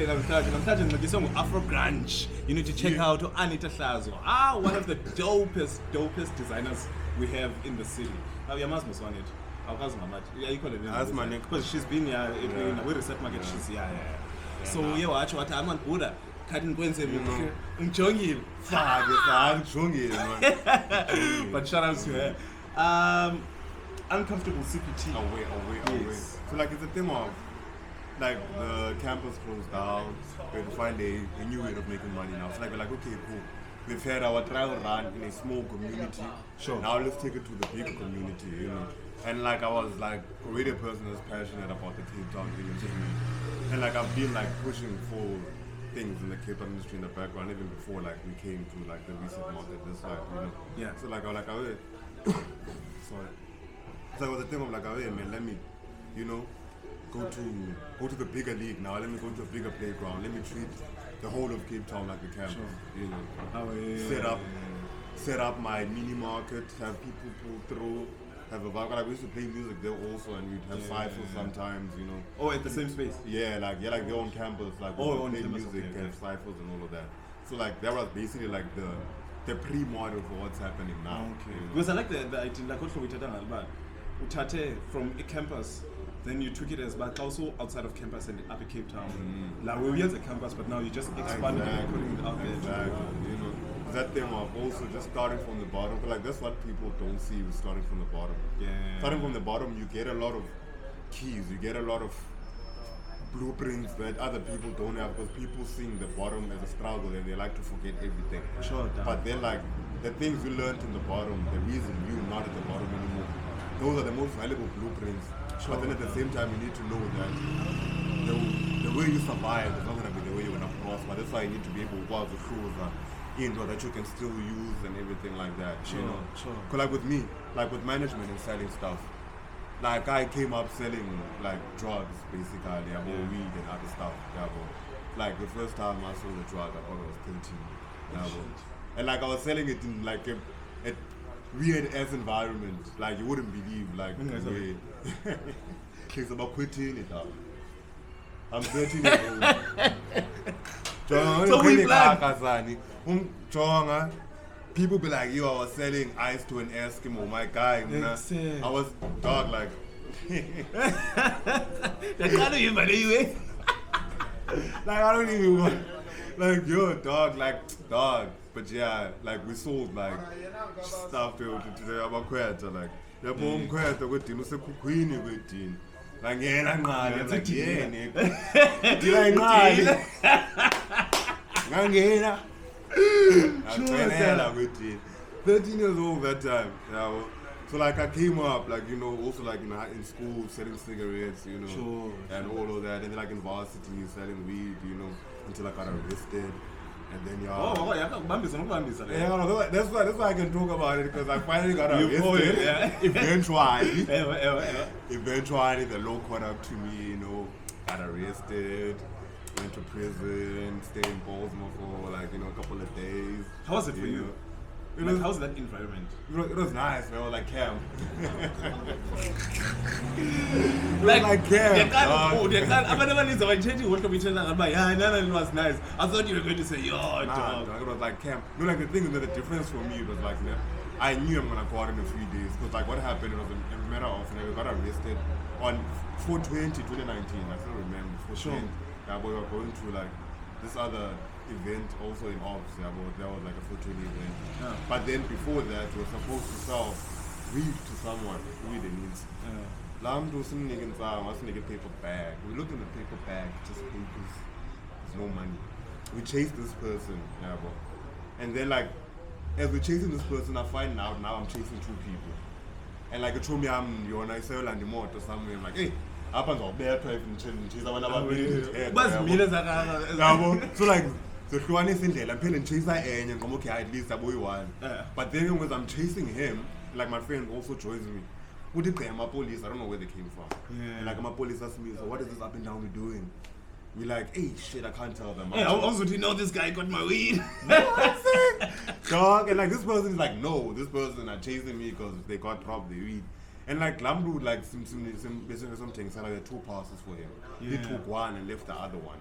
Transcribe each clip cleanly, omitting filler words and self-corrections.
Afro Grunge. You need to check out Anita Hlazo. One of the dopest designers we have in the city. Now you must want it. That's my name. Because she's been here in the reset market. She's here. So you watch what I'm on Buddha. But shout out to her. Uncomfortable CPT. Away. So like it's a thing of like the campus closed down. We had to find a new way of making money now. So like we're like, okay, cool. We've had our trial run in a small community. Sure. Now let's take it to the bigger community, you know. And like I was like already a person that's passionate about the Cape Town industry. And like I've been like pushing for things in the Cape Town industry in the background even before like we came to like the recent market this side, you know. Yeah. So like I was like, sorry. So it was a thing of like, man, let me, you know, go to the bigger league now. Let me go to a bigger playground. Let me treat the whole of Cape Town like a campus. Sure. You know, set up my mini market, have people pull through, have a vibe. Like we used to play music there also, and we'd have cyphers sometimes. You know. Oh, at the same space. Like they're on campus, like we play music and cyphers and all of that. So like that was basically like the pre-model for what's happening now. Okay. Because I like the idea, like what we did Utate from a campus, then you took it as but also outside of campus and up in Cape Town. Like we were at campus, but now you just expanded it and putting it out there. Exactly. You know, that thing of also just starting from the bottom. But like that's what people don't see is starting from the bottom. Yeah. Starting from the bottom, you get a lot of keys. You get a lot of blueprints that other people don't have because people seeing the bottom as a struggle and they like to forget everything. Sure. But then like the things you learned in the bottom, the reason you're not at the bottom anymore, those are the most valuable blueprints. Sure. But then at the same time, you need to know that the way you survive is not going to be the way you're going to prosper. That's why you need to be able to go out the tools that you can still use and everything like that. Sure, you know? sure. Because like with me, like with management and selling stuff, like I came up selling like drugs basically, weed and other stuff. Like the first time I sold a drug, I thought I was 13. And like I was selling it in like a weird ass environment, like you wouldn't believe, like the way it's about quitting it out. I'm 13 years old. So we plan. People be like, yo, I was selling ice to an Eskimo, my guy. I was dog like. Like I don't even want, like yo, dog. But yeah, like we sold like stuff to the abakweta, like yabo umkweta kwedini usekhukhwini kwedini la ngena nqali like yena dila inqali ngangena ngaqela kwedini 13 years old that time, yabo. So like I came up like, you know, also like in school selling cigarettes, you know, sure, and all of that, and then like in varsity selling weed, you know, until I got arrested. And then that's why I can talk about it, because I finally got arrested. Eventually the law caught up to me, you know, got arrested, went to prison, stayed in Baltimore for like, you know, a couple of days. How was it for you? Like, how's that environment? It was nice, man. It was like camp. like camp. It was nice. I thought you were going to say, yo, dog. It was like camp. No, like the thing is that the difference for me was like, I knew I'm gonna go out in a few days, because like what happened, it was a matter of, we got arrested on 4/20/2019. I still remember. Sure. Yeah, we were going to like this other event also in Ops, that was like a 420 event. Yeah. But then before that, we were supposed to sell weed to someone, weed and needs. Lam do some nigga a paper bag. We looked in the paper bag, just papers. There's no money. We chased this person, and then like, as we're chasing this person, I find out now I'm chasing two people. And like, it told me I'm I sell and the motor somewhere. I'm like, hey, up and up there, chase so like, so I'm paying chaser and I'm okay, at least I boy one. But then when I'm chasing him, like my friend also joins me. Who did my police? I don't know where they came from. And like my police asked me, so what is this up and down we doing? We're like, hey shit, I can't tell them. Hey, how else would you know this guy got my weed? Dog, and like this person is like, no, this person are chasing me because they got robbed the weed. And like Lambu, like some things, so like 2 passes for him. He took one and left the other one.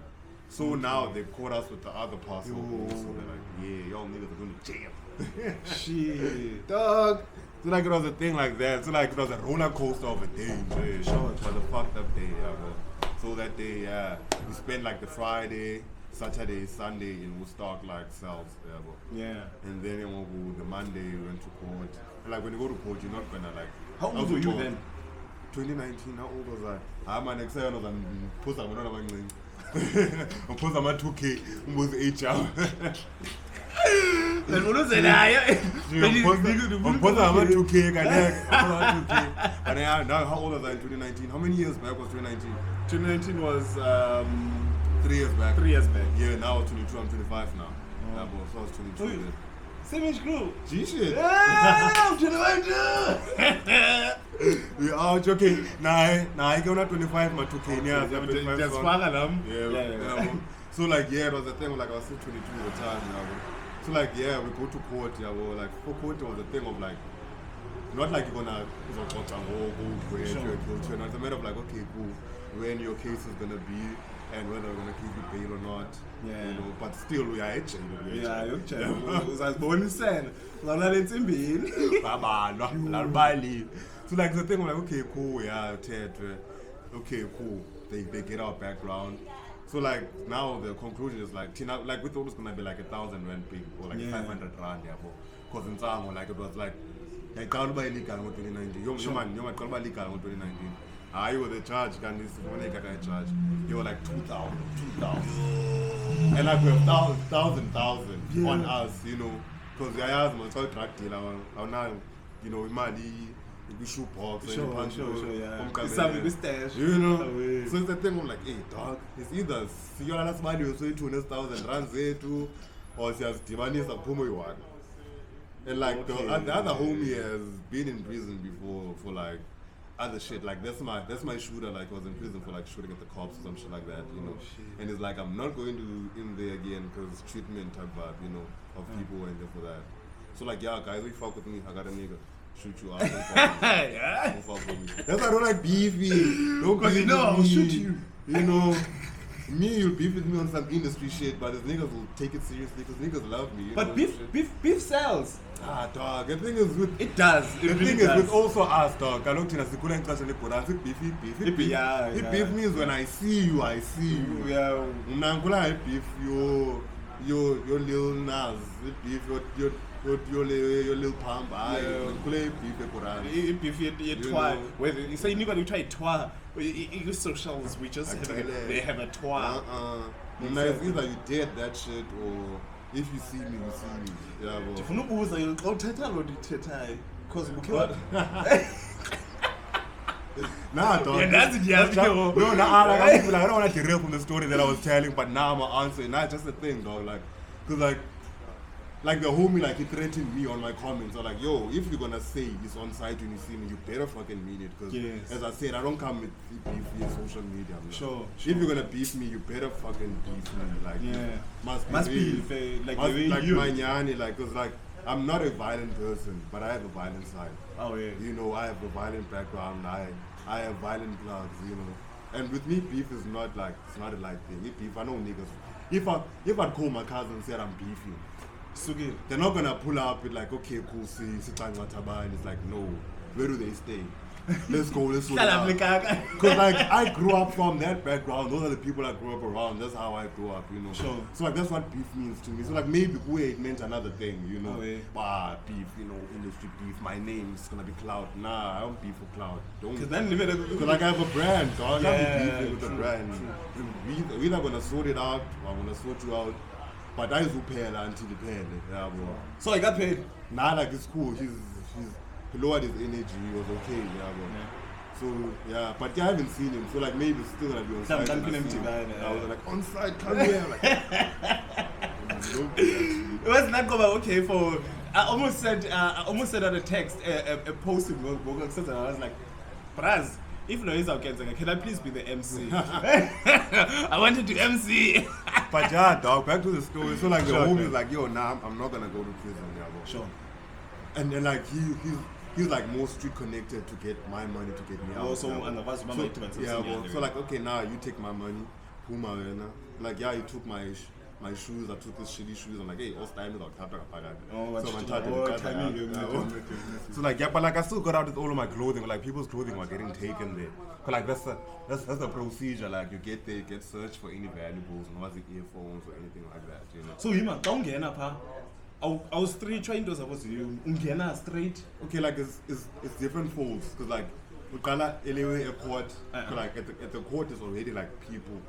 So now they caught us with the other parcel. So they're like, yeah, y'all niggas are going to jail. Shit. Dog. So like it was a thing like that. So like it was a roller coaster of a day. Sure. It was a fucked up day, yeah, bro. So that day, yeah, we spent like the Friday, Saturday, Sunday in Woodstock like cells, yeah, bro. Yeah. And then the Monday we went to court. And like when you go to court, you're not gonna like. How old were you then? 2019. How old was I? I'm an excited. I'm post. I'm not I'm post. I'm at 2K. I'm with HR. Then what was it? I'm post. I'm at 2K. I'm 2K. And now, how old was I in 2019? How many years back was 2019? 2019 was 3 years back. 3 years back. Yeah, now 22. I'm 25 now. Yeah, bro. So I was 22. Oh, then. Same age group. G shit. Yeah, I'm 25 We are joking. Nah, I go not 25, my 2K. Yeah, just swagger them. Yeah. So like, yeah, it was a thing. Like I was still 22 at the time. Yeah, so like, yeah, we go to court. Yeah, well, like for court, it was a thing of like, not like you're gonna go where you're guilty. It's a matter of like, okay, cool, when your case is gonna be. And whether we're gonna give you bail or not, you know, but still we are at jail. Yeah, you're jail. Uzazibona isena. Ngalalenza imbili. So like the thing, I'm like, okay, cool, yeah, okay, cool. They get our background. So like now the conclusion is like, like we thought it was gonna be like 1,000 rand big or like 500 rand, yeah, because in Zango, like it was like can't buy legal in 2019. You man can't buy legal in 2019. You were the charge, can this charge? You were like 2,000. And like we have thousand on us, you know, because the IAS was all drug dealer. Now, you know, we shoe box, sure, yeah. You know, so it's the thing. I'm like, hey, dog, it's either see your last money you say 200,000 rands too, or she has demanded a pumo one. And like the other homie has been in prison before for like other shit. Like that's my shooter. Like was in prison for like shooting at the cops or some shit like that. You know, and it's like I'm not going to in there again because treatment type vibe, you know, of people and there for that. So like, yeah, guys, if you fuck with me, I got a nigga. Shoot you out. Don't fuck with me. That's why I don't like beefy. Don't beef with me. I'll shoot you. You know, me, you'll beef with me on some industry shit, but the niggas will take it seriously because niggas love me. But beef sells. Dog. The thing is with it does. The thing is with also us, dog. I don't think that's the good class and the beef. Yeah. Beef means when I see you, I see you. Yeah. Nangula beef your little Nas. Beef your little pump. Beef you twa. Whether you say you try twa, you socials we just they have a twa. It's either you did that shit or if you see me, you see me. Yeah, bro. If you know you'll go because nah, dog. Yeah, that's it. Yeah, no, I don't want to derail from the story that I was telling, but now I'm answering. That's just the thing, dog. Like, cause like the homie, like he threatened me on my comments. So like, yo, if you're gonna say it's on site when you see me, you better fucking mean it. Cause as I said, I don't come with beef via social media. Sure. If you're gonna beef me, you better fucking beef me. Like, must be like you. My nyani, like, cause like I'm not a violent person, but I have a violent side. Oh yeah. You know, I have a violent background. I have violent plugs. You know, and with me, beef is not like it's not a light thing. If beef, I know niggas. If I'd call my cousin and said I'm beefing. They're not gonna pull up with like, okay, cool, see, and it's like, no, where do they stay? Let's go, let's go. Because like I grew up from that background. Those are the people I grew up around. That's how I grew up, you know. Sure. So like that's what beef means to me. So like maybe it meant another thing, you know. Beef, you know, industry beef. My name's gonna be Cloud. Nah, I don't beef for Cloud. Don't. Because like I have a brand, dog. I'm beefing with the brand. We're either gonna sort it out or I'm gonna sort you out. But I will pay until he paid. Yeah, bro. So I got paid? Nah, like it's cool. He lowered his energy. He was okay. Yeah, bro. So yeah, but I haven't seen him. So like maybe it's still gonna be on site. I was like on site, come here. Like, it was not going okay for. I almost said on a text a post in Google and I was like, Braz. If Loisa can I please be the MC? I wanted to MC. But yeah, dog, back to the story. So like the homie is like, yo, nah, I'm not gonna go to prison, yeah, bro. Sure. And then like he's like more street connected to get my money to get me out. Also, and the vast yeah, bro. So like, okay, now you take my money, like yeah, he took my shoes, I took his shitty shoes. I'm like, hey, all time is out. So like yeah, but like I still got out with all of my clothing. Like people's clothing were getting taken there. But like that's the procedure. Like you get there, you get searched for any valuables, and was it earphones or anything like that, you know. So hima ungena pha. I was straight trying to suppose you ungena straight. Okay, like it's different folds because like anyway a court like at the court is already like people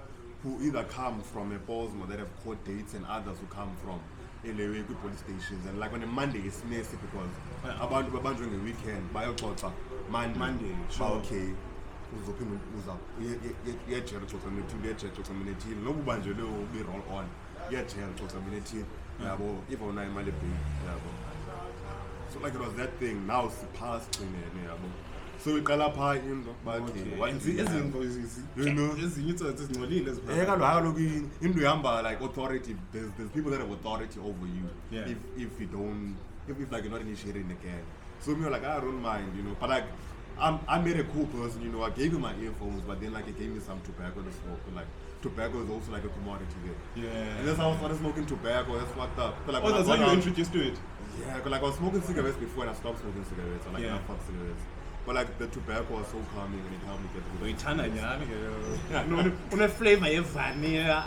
who either come from a Bosmo that have court dates and others who come from anyway good police stations, and like on a Monday it's messy because about during the weekend by Monday sure. Okay uza yejele community nokubanjwe lo be roll on yejele community yabo even na imali pay yabo. So like it was that thing, now it's past yabo. So we call up high in the body. Like authority, there's people that have authority over you. Yeah. If you don't, if like you're not initiating again. So me like I don't mind, you know. But like I made a cool person, you know. I gave him my earphones, but then like he gave me some tobacco to smoke. But, like tobacco is also like a commodity there. Yeah. And that's how I started smoking tobacco. That's fucked up. But, like, that's how you were introduced to it. Yeah, because like I was smoking cigarettes before and I stopped smoking cigarettes. So like I fuck cigarettes. But like the tobacco was so calming and it helped me get through. Uyithanda nyami ke. Une flavor ye vanilla.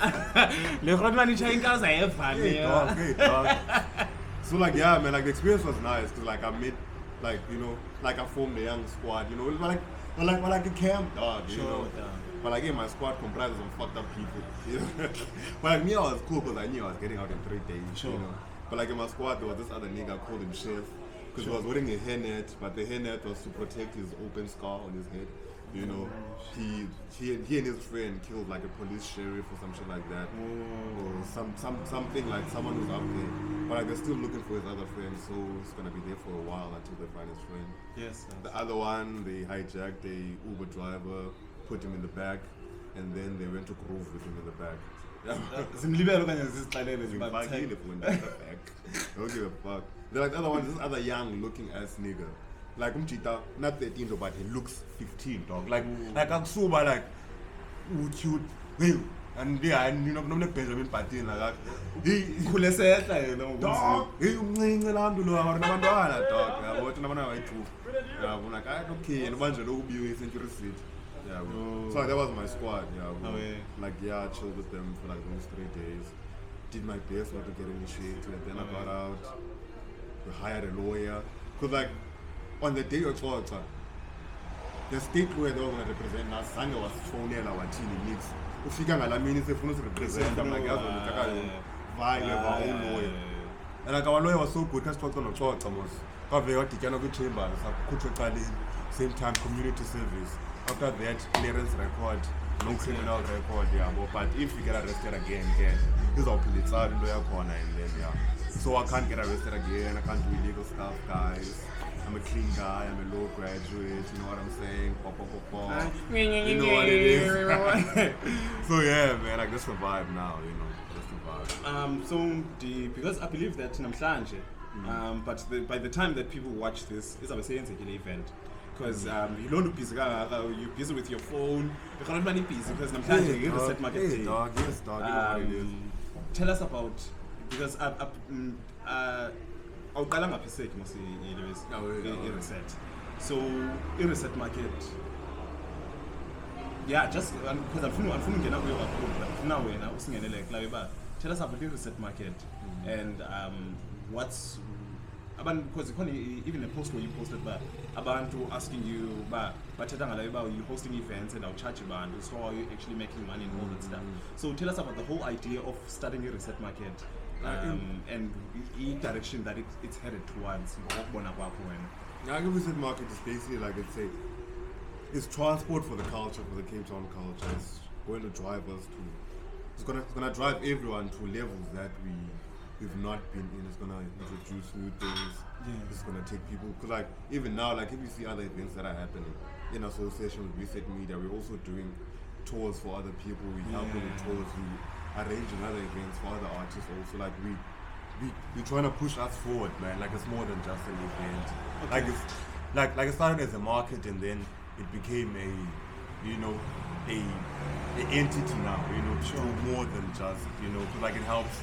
Le khona ni chayinkaza ye vanilla. Hey dog. So like yeah man, like the experience was nice because like I met like you know like I formed a young squad, you know, like a camp dog, you know. Yeah. But like my squad comprises of fucked up people, you know. But like me I was cool because I knew I was getting out in 3 days, you know. But like in my squad there was this other nigga, I called him Chef. Because he was wearing a hairnet, but the hairnet was to protect his open scar on his head. You know, he and his friend killed like a police sheriff or some shit like that, or something like someone who's up there. But like they're still looking for his other friend, so he's gonna be there for a while until they find his friend. Yes. The other one, they hijacked a Uber driver, put him in the back, and then they went to Grove with him in the back. Zimlibelo kanye zisixalele Don't give a fuck. They're like the other one, this other young looking ass nigga. Like Umchita, not 13 though, but he looks 15 dog. Like I'm super like cute. Hey, and yeah, and you know, no Benjamin Patin like that. He khulesehla yena dog. Hey, umncinci landu lo abantwana dog. Yabo wena nabana bayi2. Yabo like okay, and manje lo ubiwe Century City. Yeah, so that was my squad. Yeah, like yeah, I chilled with them for like those 3 days. Did my best not to get initiated. And then I got out. We hired a lawyer. Cause like on the day of trial, the state lawyer that was gonna represent us, Sanga was thrown in our team mix. Ufika ngalamini sefuna represent. I'm like, I our own lawyer. And like our lawyer was so good. Because talked on the church almost. Cause we got the Canada chambers. Same time community service. After that, clearance record, no criminal record, yeah. But if you get arrested again, this is our police lawyer corner, and then yeah. So I can't get arrested again. I can't do illegal stuff, guys. I'm a clean guy. I'm a law graduate. You know what I'm saying? You know what it is. So yeah, man, like just survive now. You know, just survive. So because I believe that namhlanje, but by the time that people watch this, it's a saying event. Because you don't look busy, you're busy with your phone, you're not really busy because I'm trying to get the set market day. Yes, dog, you know what it is. Tell us about, because I'll tell you a reset. So, a reset market. Yeah, just because I'm feeling get away with now we're now singing like tell us about the reset market and what's because even a post where you posted abantu asking you but you hosting events and I'll charge you so are you actually making money and all that stuff. So tell us about the whole idea of starting a reset market and the direction that it's headed towards. Yeah, the reset market is basically like it's transport for the culture, for the Cape Town culture. It's going to drive us to it's gonna drive everyone to levels that we've not been in. It's gonna introduce new things. Yeah. It's gonna take people because like even now, like if you see other events that are happening in association with Reset Media, we're also doing tours for other people. We helping with tours. We arranging other events for other artists also. Like we're trying to push us forward, man. Like it's more than just an event. Okay. Like it started as a market and then it became a a entity now, you know, to do more than just, you know, because like it helps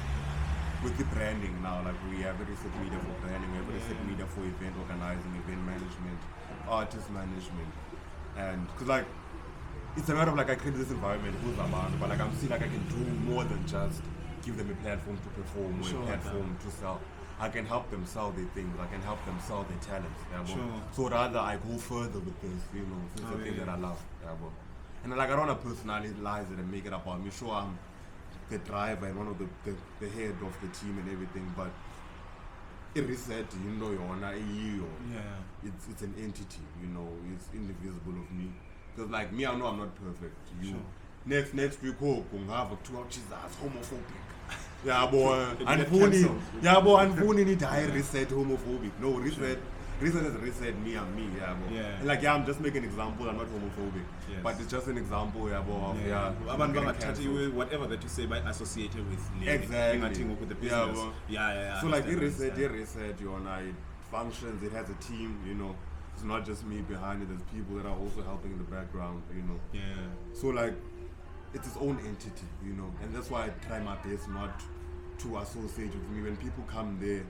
with the branding now. Like we have a reset media for branding, we have a reset media for event organizing, event management, artist management, and because like it's a matter of like I create this environment who's about, but like I'm seeing like I can do more than just give them a platform to perform or a platform to sell. I can help them sell their things. I can help them sell their talents. Yeah, so rather I go further with this, you know, it's the thing that I love. Yeah, and like I don't want to personalize it and make it about me. Sure, I'm the driver and one of the head of the team and everything, but it reset, you know, it's an entity, you know, it's indivisible of me. Because like me, I know I'm not perfect. You next week, we'll have a 2 hours homophobic. Yeah, boy. And Puni need to reset homophobic. No, reset is reset me and me. Yeah, boy. And like I'm just making an example. I'm not homophobic, but it's just an example. Yeah, boy. Whatever that you say, by associated with exactly with the business. So like it reset. You know, it functions. It has a team. You know, it's not just me behind it. There's people that are also helping in the background. You know. So like, it's its own entity, you know, and that's why I try my best not to associate with me. When people come there,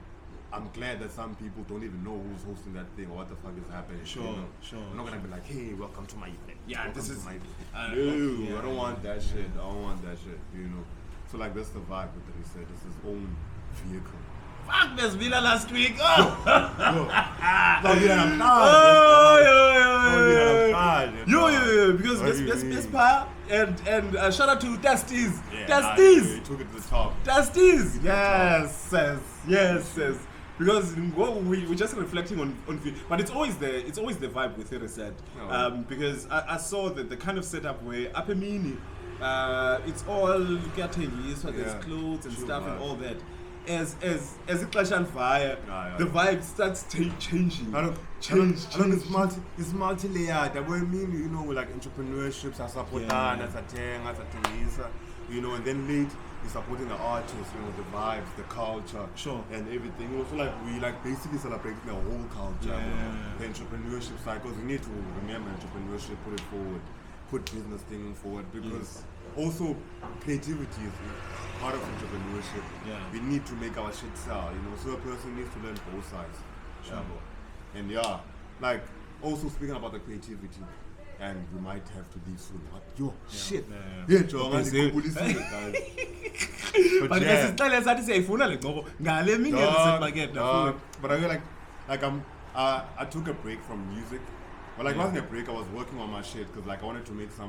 I'm glad that some people don't even know who's hosting that thing or what the fuck is happening. You know? I'm not gonna be like, hey, welcome to my event. This is my event. I don't want that shit. You know. So like that's the vibe with the reset. It's his own vehicle. Fuck this Villa last week. Because best part and shout out to Dusties. He took it to the top. Dusties. Yes. Because we're just reflecting on but it's always the vibe with the reset. Because I saw the kind of setup where Upper Mini, it's all getting so there's clothes and stuff and all that. As it clash on fire, the vibe starts changing. It's multi-layered. That what I mean, you know, like entrepreneurships, you know, and then late is supporting the artists, you know, the vibes, the culture, and everything. You know, so like we like basically celebrating the whole culture, the entrepreneurship side, because we need to remember entrepreneurship, put it forward, put business thing forward, because also creativity is part of entrepreneurship. We need to make our shit sell, you know, so a person needs to learn both sides. And like also speaking about the creativity, and we might have to leave soon. Shit. But I took a break from music. Well, like, it wasn't a break, I was working on my shit because like I wanted to make some